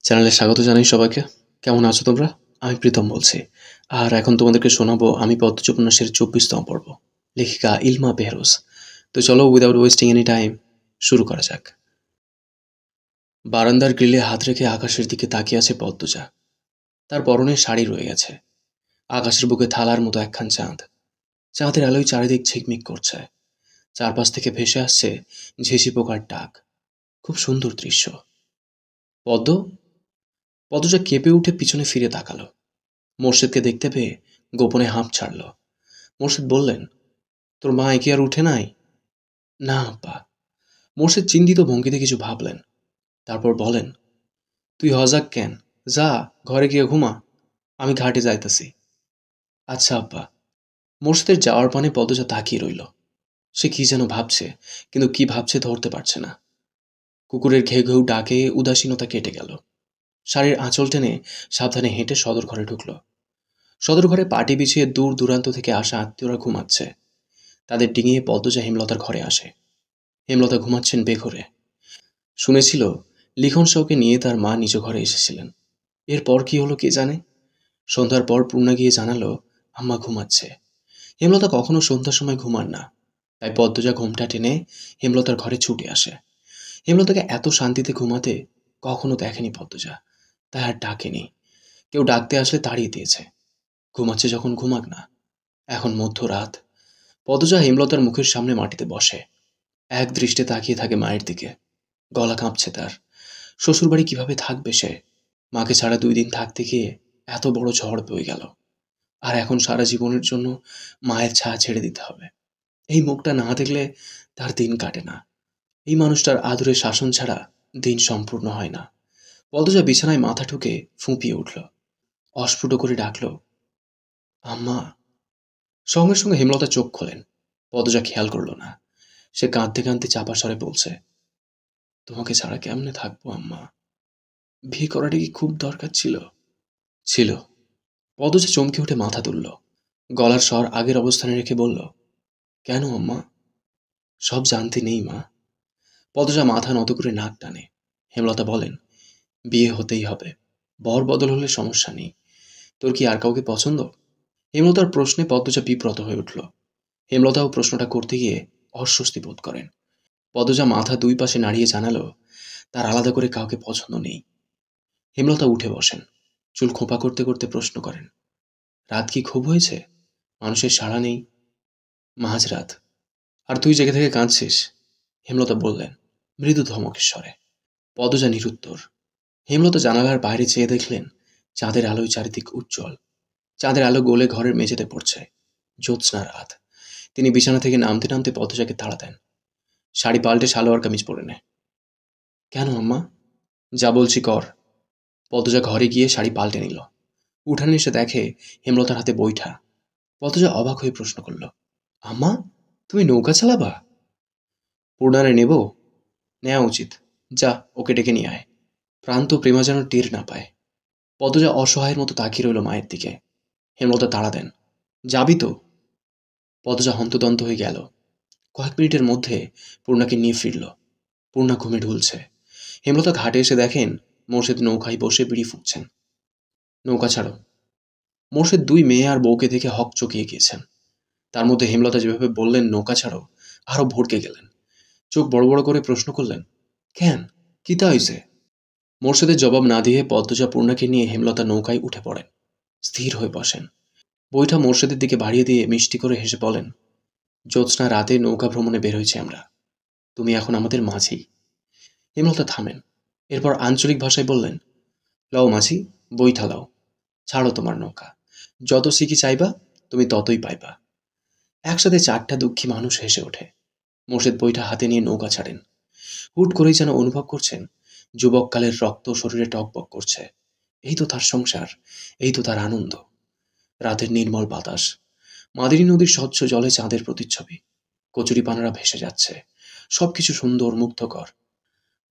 চ্যানেলে স্বাগত জানাই সবাইকে। কেমন আছো তোমরা? আমি প্রীতম বলছি। আর এখন তোমাদেরকে শোনাবো আমি পদ্মজ উপন্যাসের ২৪তম পর্ব। লেখিকা ইলমা বেহরোজ। তো চলো উইদাউট ওয়েস্টিং এনি টাইম শুরু করা যাক। বারান্দার গ্রিলে হাত রেখে আকাশের দিকে তাকিয়ে আছে পদ্মজা। তার পরনে শাড়ি রয়ে গেছে। আকাশের বুকে থালার মতো একখান চাঁদ। চাঁদের আলোয় চারিদিক ঝিকমিক করছে। চারপাশ থেকে ভেসে আসছে ঝিঁঝি পোকার ডাক। খুব সুন্দর দৃশ্য। পদ্ম? পদ্মজা কেঁপে উঠে পিছনে ফিরে তাকালো। মোর্শেদকে দেখতে পেয়ে গোপনে হাঁপ ছাড়ল। মোর্শেদ বললেন, তোর মা একে আর উঠে নাই? না আব্বা। মোর্শেদ চিন্তিত ভঙ্গিতে কিছু ভাবলেন। তারপর বলেন, তুই হজাক কেন? যা, ঘরে গিয়ে ঘুমা। আমি ঘাটে যাইতাছি। আচ্ছা আব্বা। মোর্শেদের যাওয়ার পানে পদজা তাকিয়ে রইল। সে কি যেন ভাবছে, কিন্তু কি ভাবছে ধরতে পারছে না। কুকুরের ঘেউ ঘেউ ডাকে উদাসীনতা কেটে গেল। শাড়ির আঁচল টেনে সাবধানে হেঁটে সদর ঘরে ঢুকল। সদর ঘরে পাটি বিছিয়ে দূর দূরান্ত থেকে আসা আত্মীয়রা ঘুমাচ্ছে। তাদের ডিঙিয়ে পদ্মজা হেমলতার ঘরে আসে। হেমলতা ঘুমাচ্ছেন বেঘরে। শুনেছিল লিখন সাউকে নিয়ে তার মা নিজ ঘরে এসেছিলেন। এরপর কি হলো কে জানে। সন্ধ্যার পর পূর্ণা গিয়ে জানালো আম্মা ঘুমাচ্ছে। হেমলতা কখনো সন্ধ্যার সময় ঘুমান না। তাই পদ্মজা ঘোমটা টেনে হেমলতার ঘরে ছুটে আসে। হেমলতাকে এত শান্তিতে ঘুমাতে কখনো দেখেনি পদ্মজা। তাই আর ডাকেনি। কেউ ডাকতে আসলে তাড়িয়ে দিয়েছে। ঘুমাচ্ছে যখন ঘুমাক না। এখন মধ্যরাত। পদ্মজা হেমলতার মুখের সামনে মাটিতে বসে। এক দৃষ্টে তাকিয়ে থাকে মায়ের দিকে। গলা কাঁপছে তার। শ্বশুরবাড়ি কিভাবে থাকবে সে? মাকে ছাড়া ২ দিন থাকতে গিয়ে এত বড় ঝড় বয়ে গেল। আর এখন সারা জীবনের জন্য মায়ের ছায়া ছেড়ে দিতে হবে। এই মুখটা না দেখলে তার দিন কাটে না। এই মানুষটার আদুরে শাসন ছাড়া দিন সম্পূর্ণ হয় না। পদ্মজা বিছানায় মাথা ঠুকে ফুঁপিয়ে উঠল। অস্ফুট করে ডাকল, আম্মা। সঙ্গে সঙ্গে হেমলতা চোখ খোলেন। পদ্মজা খেয়াল করল না। সে কাঁদতে কাঁদতে চাপা স্বরে বলছে, তোমাকে ছাড়া কেমনে থাকবো আম্মা? বিয়ে করাটা কি খুব দরকার ছিল? ছিল। পদজা চমকে উঠে মাথা তুলল। গলার স্বর আগের অবস্থানে রেখে বলল, কেন আম্মা? সব জানতে নেই মা। পদজা মাথা নত করে নাক টানে। হেমলতা বলেন, বিয়ে হতেই হবে। বর বদল হলে সমস্যা নেই। তোর কি আর কাউকে পছন্দ? হেমলতার প্রশ্নে পদ্মজা বিব্রত হয়ে উঠল। হেমলতাও প্রশ্নটা করতে গিয়ে অস্বস্তি বোধ করেন। পদজা মাথা ২ পাশে নাড়িয়ে জানালো, তার আলাদা করে কাউকে পছন্দ নেই। হেমলতা উঠে বসেন। চুল খোঁপা করতে করতে প্রশ্ন করেন, রাত কি খুব হয়েছে? মানুষের সাড়া নেই। মাঝরাত। আর তুই জেগে থেকে কাঁদছিস? হেমলতা বললেন মৃদু ধমকের স্বরে। পদজা নিরুত্তর। হেমলতা জানালার বাইরে চেয়ে দেখলেন চাঁদের আলোয় চারিদিক উজ্জ্বল। চাঁদের আলো গোলে ঘরের মেঝেতে পড়ছে। জ্যোৎস্না রাত। তিনি বিছানা থেকে নামতে নামতে পদজাকে তাড়া দেন, শাড়ি পাল্টে সালোয়ার কামিজ পরে নে। কেন আম্মা? যা বলছি কর। পদজা ঘরে গিয়ে শাড়ি পাল্টে নিল। উঠানে এসে দেখে হেমলতার হাতে বৈঠা। পদজা অবাক হয়ে প্রশ্ন করল, আম্মা, তুমি নৌকা চালাবা? পূর্ণারে নেব? নেওয়া উচিত। যা, ওকে ডেকে নিয়ে আয়। প্রান্ত প্রেমা যেন টের না পায়। পদজা অসহায়ের মতো তাকিয়ে রইল মায়ের দিকে। হেমলতা তাড়া দেন, যাবি তো? পদজা হন্তদন্ত হয়ে গেল। কয়েক মিনিটের মধ্যে পূর্ণাকে নিয়ে ফিরল। পূর্ণা ঘুমে ঢুলছে। হেমলতা ঘাটে এসে দেখেন মোর্শেদ নৌকায় বসে বিড়ি ফুঁকছেন। নৌকা ছাড়ো। মোর্শেদ ২ মেয়ে আর বউকে দেখে হক চকিয়ে গিয়েছেন। তার মধ্যে হেমলতা যেভাবে বললেন নৌকা ছাড়ো, আরো ভড়কে গেলেন। চোখ বড় বড় করে প্রশ্ন করলেন, কেন, কি তা হইছে? মোর্শেদের জবাব না দিয়ে পদ্মজা পূর্ণাকে নিয়ে হেমলতা নৌকায় উঠে পড়েন। স্থির হয়ে বসেন। বইটা মোর্শেদের দিকে বাড়িয়ে দিয়ে মিষ্টি করে হেসে বলেন, জ্যোৎস্না রাতে নৌকা ভ্রমণে বের হয়েছি আমরা। তুমি এখন আমাদের মাঝি। হেমলতা থামেন। এরপর আঞ্চলিক ভাষায় বললেন, লও মাঝি, বইটা লাও। ছাড়ো তোমার নৌকা। যত সিকি চাইবা তুমি ততই পাইবা। একসাথে ৪টা দুঃখী মানুষ হেসে ওঠে। মোর্শেদ বইটা হাতে নিয়ে নৌকা ছাড়েন। হুট করেই যেন অনুভব করছেন যুবককালের রক্ত শরীরে টকবক করছে। এই তো তার সংসার, এই তো তার আনন্দ। রাতের নির্মল বাতাস, মাদিনী নদীর স্বচ্ছ জলে চাঁদের প্রতিচ্ছবি। কচুরিপানারা ভেসে যাচ্ছে। সবকিছু সুন্দর, মুগ্ধকর।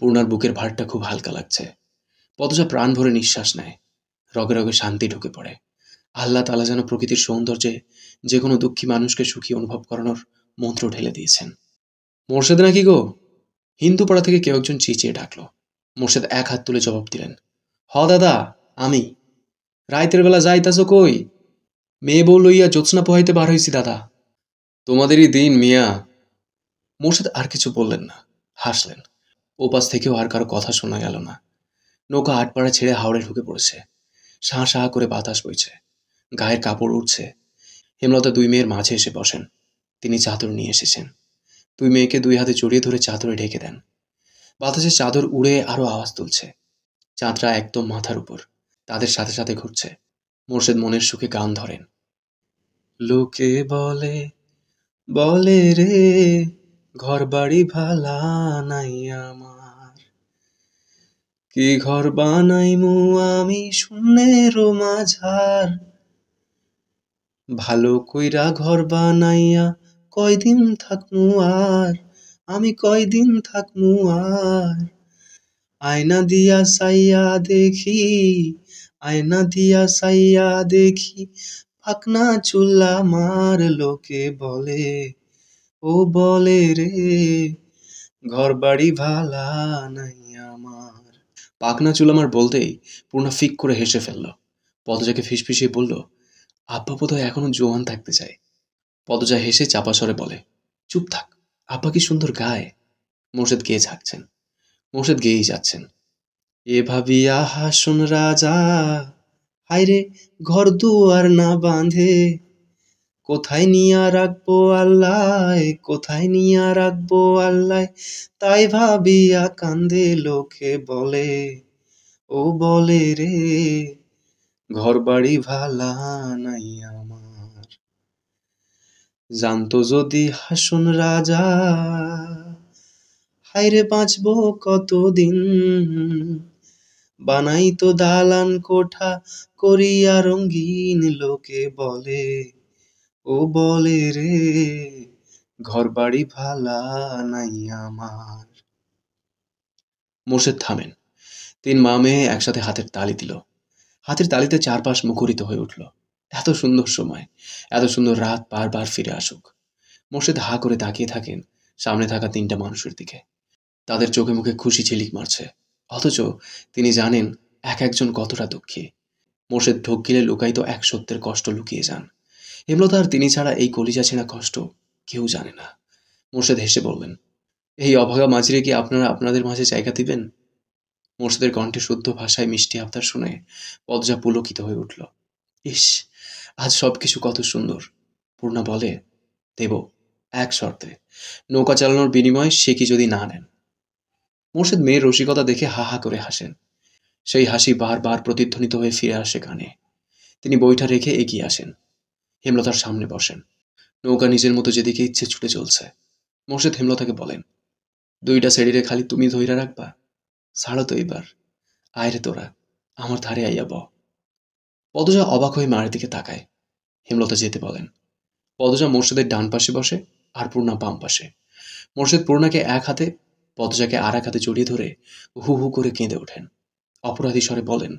পূর্ণার বুকের ভারটা খুব হালকা লাগছে। পদজা প্রাণ ভরে নিঃশ্বাস নেয়। রগে রগে শান্তি ঢুকে পড়ে। আল্লাহ তাআলা যেন প্রকৃতির সৌন্দর্যে যে কোনো দুঃখী মানুষকে সুখী অনুভব করানোর মন্ত্র ঢেলে দিয়েছেন। মোর্শেদ নাকি গো? হিন্দু পাড়া থেকে কেউ একজন চেঁচিয়ে ডাকলো। মোর্শেদ এক হাত তুলে জবাব দিলেন, হ দাদা, আমি। রাইতের বেলা যাইতাছ কই? মেয়ে বউ লইয়া জ্যোৎস্না পোহাইতে বার হইছি দাদা। তোমাদেরই দিন মিয়া। মোর্শেদ আর কিছু বললেন না, হাসলেন। ওপাশ থেকেও আর কারো কথা শোনা গেল না। নৌকা আটপাড়া ছেড়ে হাওড়ে ঢুকে পড়েছে। শাঁ শাঁ করে বাতাস বইছে, গায়ের কাপড় উঠছে। হেমলতা দুই মেয়ের মাঝে এসে বসেন। তিনি চাদর নিয়ে এসেছেন। দুই মেয়েকে দুই হাতে জড়িয়ে ধরে চাদরে ঢেকে দেন। বাতাসে চাদর উড়ে আরো আওয়াজ তুলছে। চাঁদরা একদম মাথার উপর, তাদের সাথে সাথে ঘুরছে। মোর্শেদ মনের সুখে গান ধরেন। লোকে বলে, বলে রে, ঘর বাড়ি ভালা নাই আমার, কি ঘর বানাইমু আমি শূন্যের মাঝার, ভালো কইরা ঘর বানাইয়া কয়দিন থাকমু আর, আমি কয়দিন থাকমু আর, আয়না দিয়া সাইয়া দেখি, আয়না দিয়া সাইয়া দেখি, ফাকনা চুল্লা মার, লোকে বলে, ও বলে রে, ঘর বাড়ি ভালা নাই আমার। পাকনা চুলামার বলতেই পূর্ণা ফিক করে হেসে ফেলল। পদজাকে ফিসফিসিয়ে বলল, আব্বা বোধহয় এখনো জোয়ান থাকতে চায়। পদজা হেসে চাপা স্বরে বলে, চুপ থাক, আব্বা কি সুন্দর গায়। মোর্শেদ গেয়ে থাকছেন। মোর্শেদ গেয়েই যাচ্ছেন। এ ভাবিয়া হাসুন রাজা, হায়রে ঘর দুয়ার না বাঁধে, কোথায় নিয়া রাখবো আল্লাহ, কোথায় নিয়া রাখবো আল্লাহ, তাই ভাবিয়া কান্দে, লোকে বলে, ও বলে রে, ঘর বাড়ি ভালা নাই আমার। জানতো যদি হাসুন রাজা, হায়রে বাঁচবো কতদিন, বানাইতো দালান কোঠা করিয়া রঙ্গিন, লোকে বলে, ও বলে রে, ঘর বাড়ি ভালা নাই আমার। মোর্শেদ থামেন। তিন মা মেয়ে একসাথে হাতের তালি দিল। হাতের তালিতে চারপাশ মুখরিত হয়ে উঠল। এত সুন্দর সময়, এত সুন্দর রাত বারবার ফিরে আসুক। মোর্শেদ হা করে তাকিয়ে থাকেন সামনে থাকা তিনটা মানুষের দিকে। তাদের চোখে মুখে খুশি ঝিলিক মারছে, অথচ তিনি জানেন এক একজন কতটা দুঃখী। মোর্শেদ ঢোক গিলে লুকায়িত এক সত্যের কষ্ট লুকিয়ে যান। হেমলতা আর তিনি ছাড়া এই কলিজা ছেঁড়া কষ্ট কেউ জানে না। মোর্শেদ হেসে বললেন, এই অভাগা মাঝিরে কি আপনারা আপনাদের মাঝে জায়গা দিবেন? মোর্শেদের কণ্ঠে শুদ্ধ ভাষায় মিষ্টি আবদার শুনে পদজা পুলকিত হয়ে উঠল। ইস, আজ সবকিছু কত সুন্দর। পূর্ণা বলে, দেব, এক শর্তে, নৌকা চালানোর বিনিময়ে সে কি যদি না নেন। মোর্শেদ মেয়ের রসিকতা দেখে হা হা করে হাসেন। সেই হাসি বারবার প্রতিধ্বনিত হয়ে ফিরে আসে কানে। তিনি বইটা রেখে এগিয়ে আসেন, হেমলতার সামনে বসেন। নৌকা নিজের মতো যেদিকে ইচ্ছে ছুটে চলছে। মোর্শেদ হেমলতাকে বলেন, দুইটা সেডিরে খালি তুমি ধইরা রাখবা, ছাড়ো তো এবার, আয়রে তোরা, আমার ধারে আইয়া ব। পদজা অবাক হয়ে মায়ের দিকে তাকায়। হেমলতা যেতে বলেন। পদজা মোর্শেদের ডান পাশে বসে, আর পূর্ণা বাম পাশে। মোর্শেদ পূর্ণাকে এক হাতে, পদজাকে আর এক হাতে জড়িয়ে ধরে হু হু করে কেঁদে ওঠেন। অপরাধী স্বরে বলেন,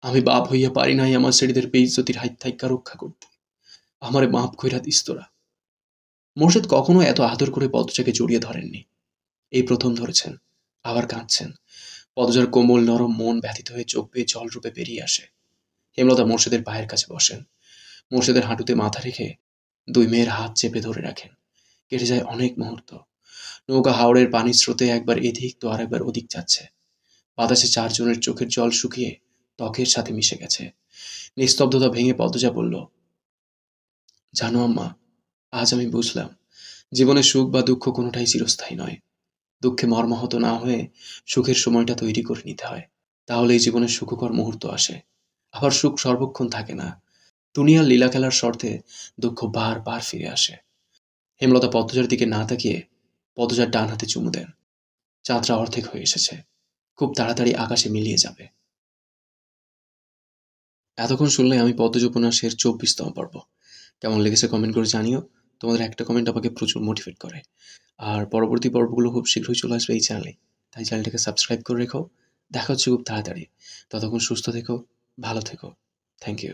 আমি বাপ হইয়া পারি নাই আমার ছেড়িদের বেইজ্জতির হাইত থাইক্কা রক্ষা করতে, আমারে মাপ কইরা দিস তোরা। মোর্শেদ কখনো এত আদর করে পদজাকে জড়িয়ে ধরেননি। এই প্রথম ধরেছেন, আবার কাঁদছেন। পদজার কোমল নরম মন ব্যথিত হয়ে চোখ বেয়ে জল রূপে বেরিয়ে আসে। হেমলতা মোর্শেদের পায়ের কাছে বসেন। মোর্শেদের হাঁটুতে মাথা রেখে দুই মেয়ের হাত চেপে ধরে রাখেন। কেটে যায় অনেক মুহূর্ত। নৌকা হাওড়ের পানির স্রোতে একবার এদিক তো আর একবার ওদিক যাচ্ছে। বাতাসে চারজনের চোখের জল শুকিয়ে ত্বকের সাথে মিশে গেছে। নিস্তব্ধতা ভেঙে পদজা বলল, জানো আম্মা, আজ আমি বুঝলাম জীবনে সুখ বা দুঃখ কোনোটাই চিরস্থায়ী নয়। দুঃখে মর্মাহত না হয়ে সুখের সময়টা তৈরি করে নিতে হয়, তাহলেই জীবনে সুখকর মুহূর্ত আসে। আবার সুখ সর্বক্ষণ থাকে না, দুনিয়ার লীলা খেলার শর্তে দুঃখ বারবার ফিরে আসে। হেমলতা পদ্মজার দিকে না তাকিয়ে পদ্মজার ডান হাতে চুমু দেন। চাঁদরা অর্ধেক হয়ে এসেছে, খুব তাড়াতাড়ি আকাশে মিলিয়ে যাবে। এতক্ষণ শুনলে আমি পদ্মজ উপন্যাসের 24তম পর্ব। কেমন লেগেছে কমেন্ট করে জানিও। তোমাদের একটা কমেন্ট আমাকে প্রচুর মোটিভেট করে। আর পরবর্তী পর্বগুলো খুব শীঘ্রই চলে আসবে এই চ্যানেলে, তাই চ্যানেলটাকে সাবস্ক্রাইব করে রেখো। দেখা হচ্ছে খুব তাড়াতাড়ি। ততক্ষণ সুস্থ থেকো, ভালো থেকো। Thank you.